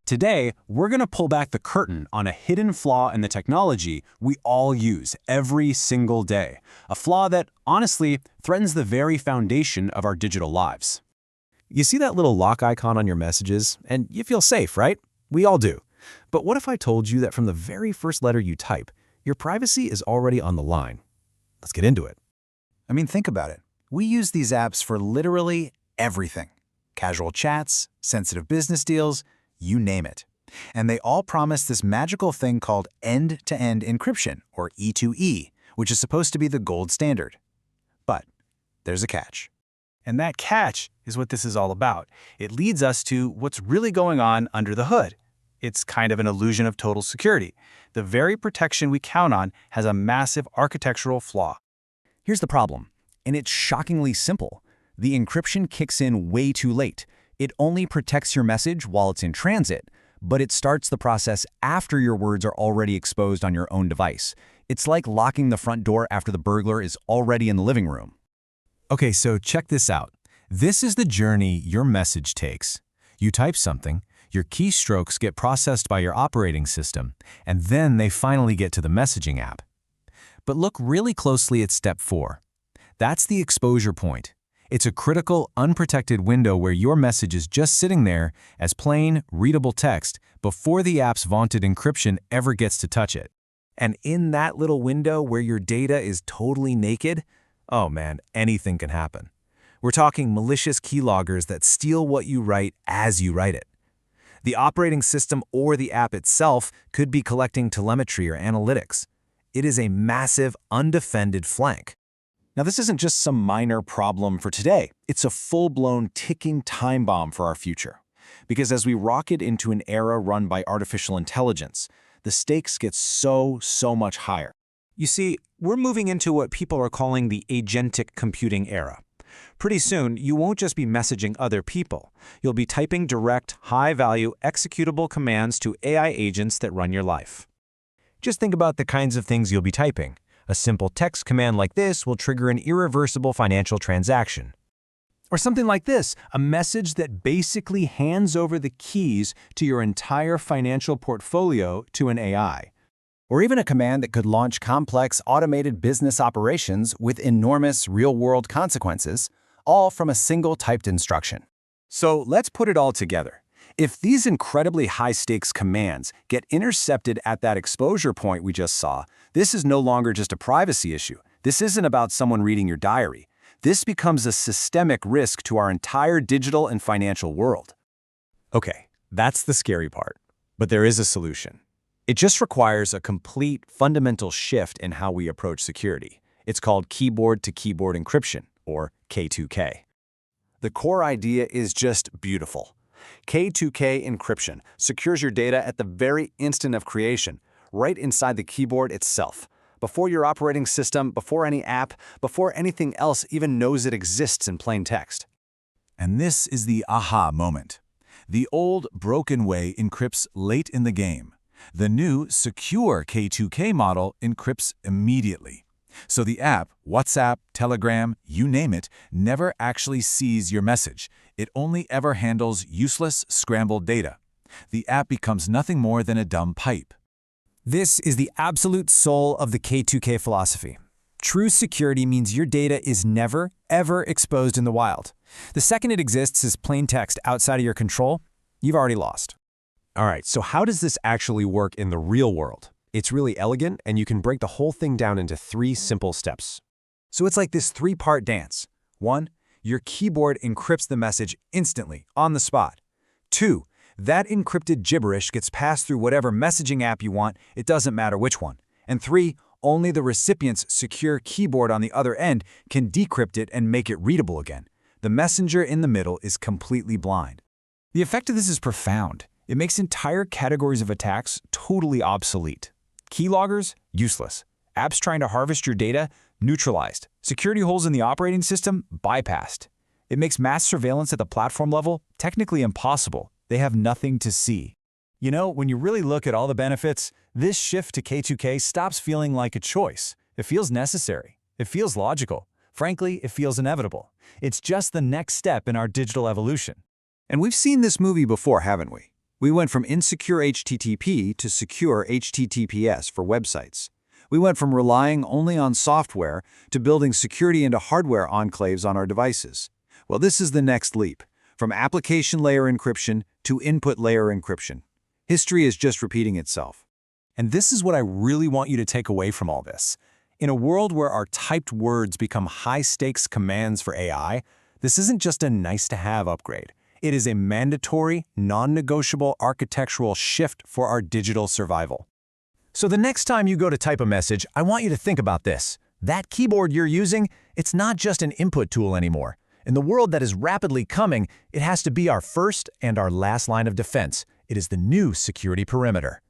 Today, we're going to pull back the curtain on a hidden flaw in the technology we all use every single day. A flaw that, honestly, threatens the very foundation of our digital lives. You see that little lock icon on your messages, and you feel safe, right? We all do. But what if I told you that from the very first letter you type, your privacy is already on the line? Let's get into it. I mean, think about it. We use these apps for literally everything. Casual chats, sensitive business deals, you name it. And they all promise this magical thing called end-to-end encryption, or E2E, which is supposed to be the gold standard. But there's a catch. And that catch is what this is all about. It leads us to what's really going on under the hood. It's kind of an illusion of total security. The very protection we count on has a massive architectural flaw. Here's the problem, and it's shockingly simple. The encryption kicks in way too late. It only protects your message while it's in transit, but it starts the process after your words are already exposed on your own device. It's like locking the front door after the burglar is already in the living room. Okay, so check this out. This is the journey your message takes. You type something, your keystrokes get processed by your operating system, and then they finally get to the messaging app. But look really closely at step 4. That's the exposure point. It's a critical, unprotected window where your message is just sitting there as plain, readable text before the app's vaunted encryption ever gets to touch it. And in that little window where your data is totally naked, oh man, anything can happen. We're talking malicious keyloggers that steal what you write as you write it. The operating system or the app itself could be collecting telemetry or analytics. It is a massive, undefended flank. Now, this isn't just some minor problem for today. It's a full-blown ticking time bomb for our future. Because as we rocket into an era run by artificial intelligence, the stakes get so much higher. You see, we're moving into what people are calling the agentic computing era. Pretty soon, you won't just be messaging other people. You'll be typing direct, high-value, executable commands to AI agents that run your life. Just think about the kinds of things you'll be typing. A simple text command like this will trigger an irreversible financial transaction. Or something like this, a message that basically hands over the keys to your entire financial portfolio to an AI. Or even a command that could launch complex automated business operations with enormous real-world consequences, all from a single typed instruction. So let's put it all together. If these incredibly high-stakes commands get intercepted at that exposure point we just saw, this is no longer just a privacy issue. This isn't about someone reading your diary. This becomes a systemic risk to our entire digital and financial world. Okay, that's the scary part. But there is a solution. It just requires a complete, fundamental shift in how we approach security. It's called Keyboard-to-Keyboard encryption, or K2K. The core idea is just beautiful. K2K encryption secures your data at the very instant of creation, right inside the keyboard itself, before your operating system, before any app, before anything else even knows it exists in plain text. And this is the aha moment. The old, broken way encrypts late in the game. The new, secure K2K model encrypts immediately. So the app, WhatsApp, Telegram, you name it, never actually sees your message. It only ever handles useless, scrambled data. The app becomes nothing more than a dumb pipe. This is the absolute soul of the K2K philosophy. True security means your data is never, ever exposed in the wild. The second it exists as plain text outside of your control, you've already lost. All right, so how does this actually work in the real world? It's really elegant, and you can break the whole thing down into 3 simple steps. So it's like this 3-part dance. 1, your keyboard encrypts the message instantly, on the spot. 2, that encrypted gibberish gets passed through whatever messaging app you want, it doesn't matter which one. And 3, only the recipient's secure keyboard on the other end can decrypt it and make it readable again. The messenger in the middle is completely blind. The effect of this is profound. It makes entire categories of attacks totally obsolete. Keyloggers, useless. Apps trying to harvest your data, neutralized. Security holes in the operating system, bypassed. It makes mass surveillance at the platform level technically impossible. They have nothing to see. You know, when you really look at all the benefits, this shift to K2K stops feeling like a choice. It feels necessary. It feels logical. Frankly, it feels inevitable. It's just the next step in our digital evolution. And we've seen this movie before, haven't we? We went from insecure HTTP to secure HTTPS for websites. We went from relying only on software to building security into hardware enclaves on our devices. Well, this is the next leap, from application layer encryption to input layer encryption. History is just repeating itself. And this is what I really want you to take away from all this. In a world where our typed words become high-stakes commands for AI, this isn't just a nice-to-have upgrade. It is a mandatory, non-negotiable architectural shift for our digital survival. So the next time you go to type a message, I want you to think about this. That keyboard you're using, it's not just an input tool anymore. In the world that is rapidly coming, it has to be our first and our last line of defense. It is the new security perimeter.